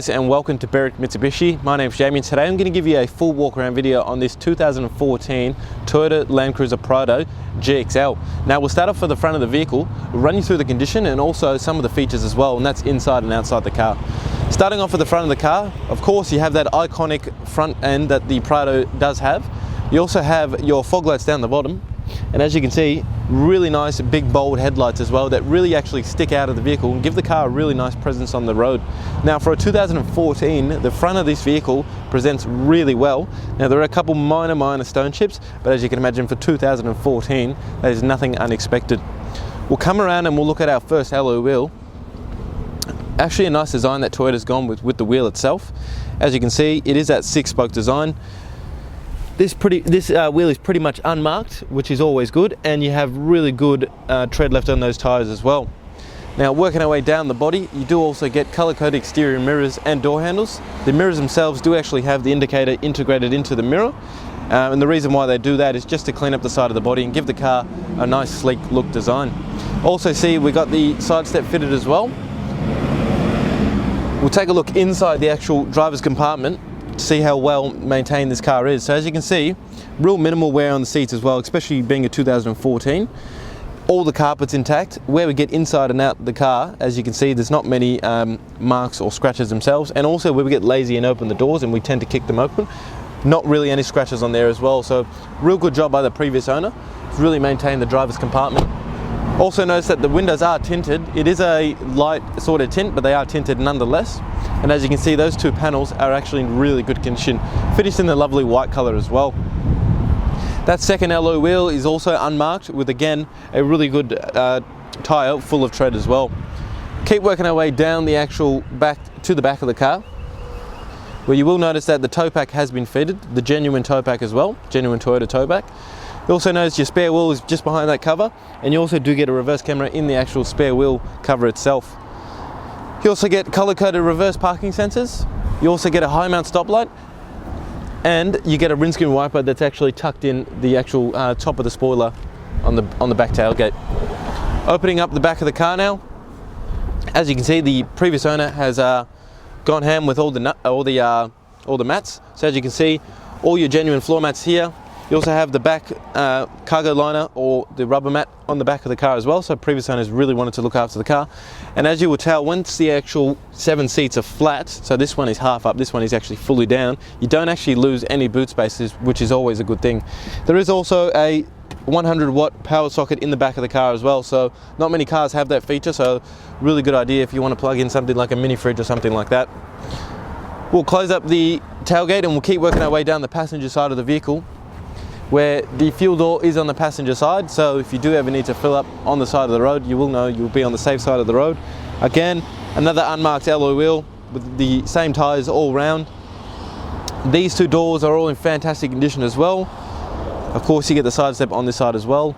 And welcome to Berwick Mitsubishi. My name's Jamie and today I'm going to give you a full walk around video on this 2014 Toyota Landcruiser Prado GXL. Now we'll start off with the front of the vehicle, we'll run you through the condition and also some of the features as well, and that's inside and outside the car. Starting off with the front of the car, of course you have that iconic front end that the Prado does have. You also have your fog lights down the bottom, and as you can see, really nice big bold headlights as well that really actually stick out of the vehicle and give the car a really nice presence on the road. Now for a 2014, the front of this vehicle presents really well. Now there are a couple minor stone chips, but as you can imagine for 2014, that is nothing unexpected. We'll come around and we'll look at our first alloy wheel. Actually a nice design that Toyota's gone with the wheel itself. As you can see, it is that 6-spoke design. This wheel is pretty much unmarked, which is always good, and you have really good tread left on those tyres as well. Now working our way down the body, you do also get colour-coded exterior mirrors and door handles. The mirrors themselves do actually have the indicator integrated into the mirror, and the reason why they do that is just to clean up the side of the body and give the car a nice sleek look design. Also see we got the side step fitted as well. We'll take a look inside the actual driver's compartment, see how well maintained this car is. So as you can see, real minimal wear on the seats as well, especially being a 2014. All the carpet's intact. Where we get inside and out the car, as you can see, there's not many marks or scratches themselves, and also where we get lazy and open the doors and we tend to kick them open, not really any scratches on there as well. So real good job by the previous owner. It's really maintained the driver's compartment. Also notice that the windows are tinted. It is a light sort of tint, but they are tinted nonetheless. And as you can see, those two panels are actually in really good condition, finished in the lovely white color as well. That second alloy wheel is also unmarked with, again, a really good tyre full of tread as well. Keep working our way down the actual back to the back of the car, where you will notice that the tow pack has been fitted, the genuine tow pack as well, genuine Toyota tow pack. You also notice your spare wheel is just behind that cover, and you also do get a reverse camera in the actual spare wheel cover itself. You also get color-coded reverse parking sensors. You also get a high mount stoplight, and you get a windscreen wiper that's actually tucked in the actual top of the spoiler on the back tailgate. Opening up the back of the car now, as you can see, the previous owner has gone ham with all the mats. So as you can see, all your genuine floor mats here. You also have the back cargo liner or the rubber mat on the back of the car as well, so previous owners really wanted to look after the car. And as you will tell, once the actual 7 seats are flat, so this one is half up, this one is actually fully down, you don't actually lose any boot spaces, which is always a good thing. There is also a 100-watt power socket in the back of the car as well, so not many cars have that feature, so really good idea if you want to plug in something like a mini fridge or something like that. We'll close up the tailgate and we'll keep working our way down the passenger side of the vehicle, where the fuel door is on the passenger side, so if you do ever need to fill up on the side of the road, you will know you'll be on the safe side of the road. Again, another unmarked alloy wheel with the same tyres all round. These two doors are all in fantastic condition as well. Of course you get the side step on this side as well.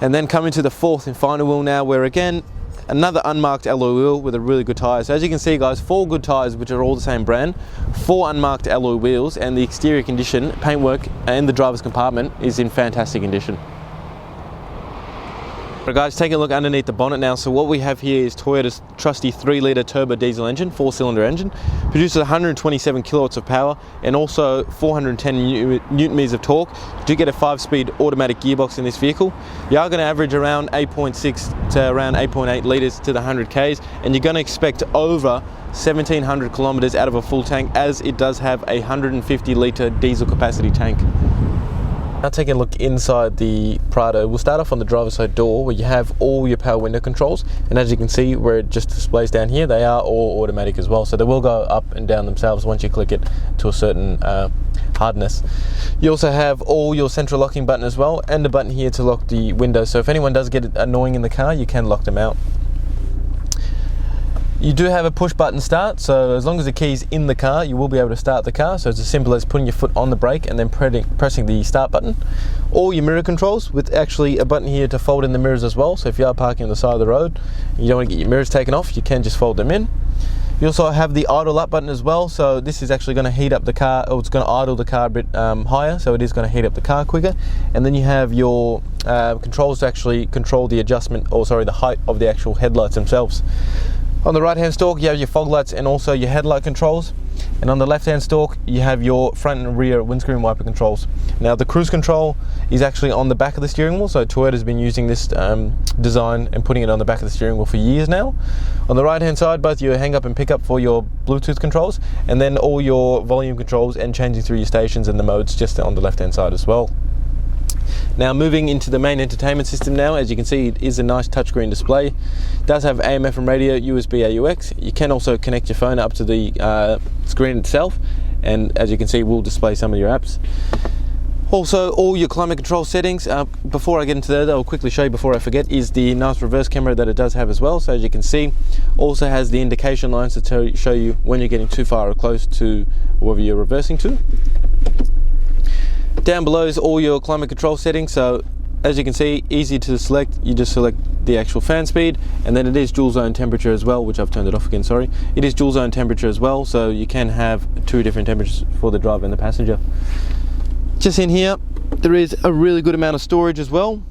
And then coming to the fourth and final wheel now, where again, another unmarked alloy wheel with a really good tyre. So as you can see guys, 4 good tyres which are all the same brand, 4 unmarked alloy wheels, and the exterior condition, paintwork and the driver's compartment is in fantastic condition. Right guys, take a look underneath the bonnet now. So what we have here is Toyota's trusty 3-litre turbo diesel engine, 4-cylinder engine, produces 127 kilowatts of power and also 410 newton meters of torque. You do get a 5-speed automatic gearbox in this vehicle. You are going to average around 8.6 to around 8.8 litres to the 100 Ks, and you're going to expect over 1700 kilometers out of a full tank, as it does have a 150 litre diesel capacity tank. Now taking a look inside the Prado, we'll start off on the driver's side door, where you have all your power window controls, and as you can see where it just displays down here, they are all automatic as well, so they will go up and down themselves once you click it to a certain hardness. You also have all your central locking button as well, and a button here to lock the windows, so if anyone does get it annoying in the car, you can lock them out. You do have a push button start, so as long as the key's in the car, you will be able to start the car. So it's as simple as putting your foot on the brake and then pressing the start button. All your mirror controls with actually a button here to fold in the mirrors as well. So if you are parking on the side of the road and you don't want to get your mirrors taken off, you can just fold them in. You also have the idle up button as well, so this is actually going to heat up the car, or it's going to idle the car a bit higher, so it is going to heat up the car quicker. And then you have your controls to actually control the adjustment, or sorry, the height of the actual headlights themselves. On the right hand stalk you have your fog lights and also your headlight controls, and on the left hand stalk you have your front and rear windscreen wiper controls. Now the cruise control is actually on the back of the steering wheel, so Toyota's been using this design and putting it on the back of the steering wheel for years now. On the right hand side, both your hang up and pick up for your Bluetooth controls, and then all your volume controls and changing through your stations and the modes just on the left hand side as well. Now moving into the main entertainment system now, as you can see it is a nice touchscreen display. It does have AM, FM radio, USB, AUX. You can also connect your phone up to the screen itself, and as you can see it will display some of your apps. Also all your climate control settings. Before I get into that, I'll quickly show you before I forget, is the nice reverse camera that it does have as well. So as you can see, also has the indication lines to show you when you're getting too far or close to wherever you're reversing to. Down below is all your climate control settings. So as you can see, easy to select. You just select the actual fan speed, and then it is dual zone temperature as well, which I've turned it off again, sorry. It is dual zone temperature as well, so you can have two different temperatures for the driver and the passenger. Just in here, there is a really good amount of storage as well.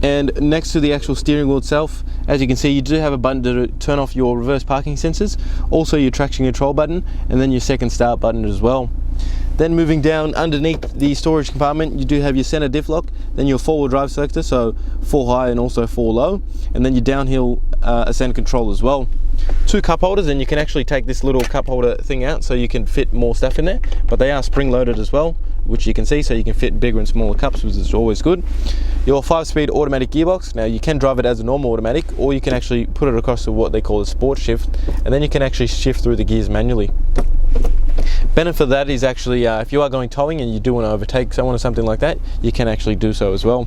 And next to the actual steering wheel itself, as you can see, you do have a button to turn off your reverse parking sensors, also your traction control button, and then your second start button as well. Then moving down underneath the storage compartment, you do have your center diff lock, then your four-wheel drive selector, so 4 high and also 4 low, and then your downhill ascent control as well. 2 cup holders, and you can actually take this little cup holder thing out so you can fit more stuff in there, but they are spring loaded as well, which you can see, so you can fit bigger and smaller cups, which is always good. Your 5-speed automatic gearbox. Now you can drive it as a normal automatic, or you can actually put it across to what they call a sport shift, and then you can actually shift through the gears manually. Benefit of that is actually if you are going towing and you do want to overtake someone or something like that, you can actually do so as well.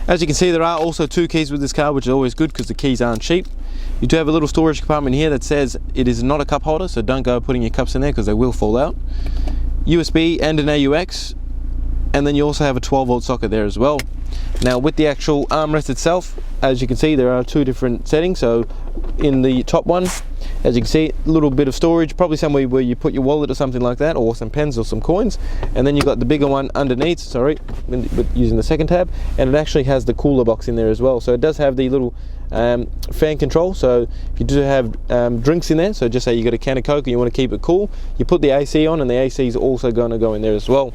As you can see, there are also 2 keys with this car, which is always good because the keys aren't cheap. You do have a little storage compartment here that says it is not a cup holder, so don't go putting your cups in there because they will fall out. USB and an AUX, and then you also have a 12-volt socket there as well. Now with the actual armrest itself, as you can see, there are 2 different settings. So in the top one, as you can see, a little bit of storage, probably somewhere where you put your wallet or something like that, or some pens or some coins. And then you've got the bigger one underneath, sorry, using the second tab, and it actually has the cooler box in there as well. So it does have the little fan control, so if you do have drinks in there, so just say you got a can of Coke and you want to keep it cool, you put the AC on, and the AC is also going to go in there as well.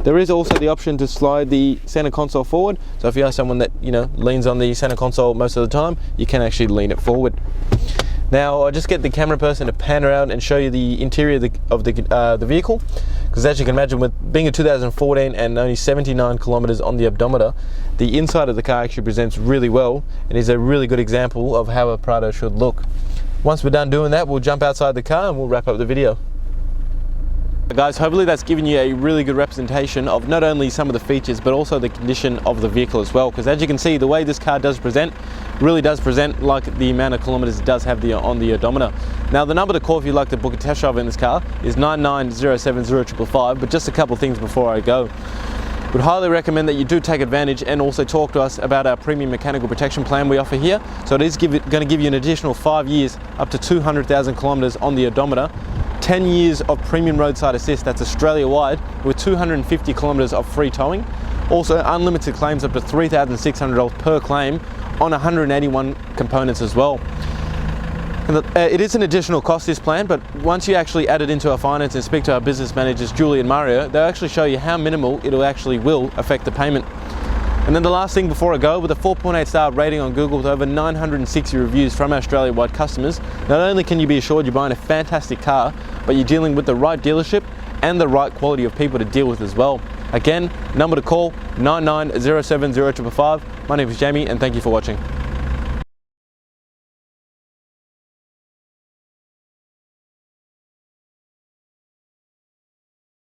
There is also the option to slide the center console forward, so if you are someone that, you know, leans on the center console most of the time, you can actually lean it forward. Now I'll just get the camera person to pan around and show you the interior of the vehicle, because as you can imagine, with being a 2014 and only 79 kilometers on the odometer, the inside of the car actually presents really well and is a really good example of how a Prado should look. Once we're done doing that, we'll jump outside the car and we'll wrap up the video. Guys, hopefully that's given you a really good representation of not only some of the features but also the condition of the vehicle as well, because as you can see, the way this car does present really does present like the amount of kilometers it does have on the odometer. Now the number to call if you'd like to book a test drive in this car is 9907055, but just a couple of things before I go. Would highly recommend that you do take advantage and also talk to us about our premium mechanical protection plan we offer here. So it is going to give you an additional 5 years, up to 200,000 kilometers on the odometer, 10 years of premium roadside assist, that's Australia wide, with 250 kilometers of free towing. Also unlimited claims up to $3,600 per claim on 181 components as well. And it is an additional cost, this plan, but once you actually add it into our finance and speak to our business managers, Julie and Mario, they'll actually show you how minimal it will affect the payment. And then the last thing before I go, with a 4.8 star rating on Google with over 960 reviews from our Australia-wide customers, not only can you be assured you're buying a fantastic car, but you're dealing with the right dealership and the right quality of people to deal with as well. Again, number to call, 9907055. My name is Jamie, and thank you for watching.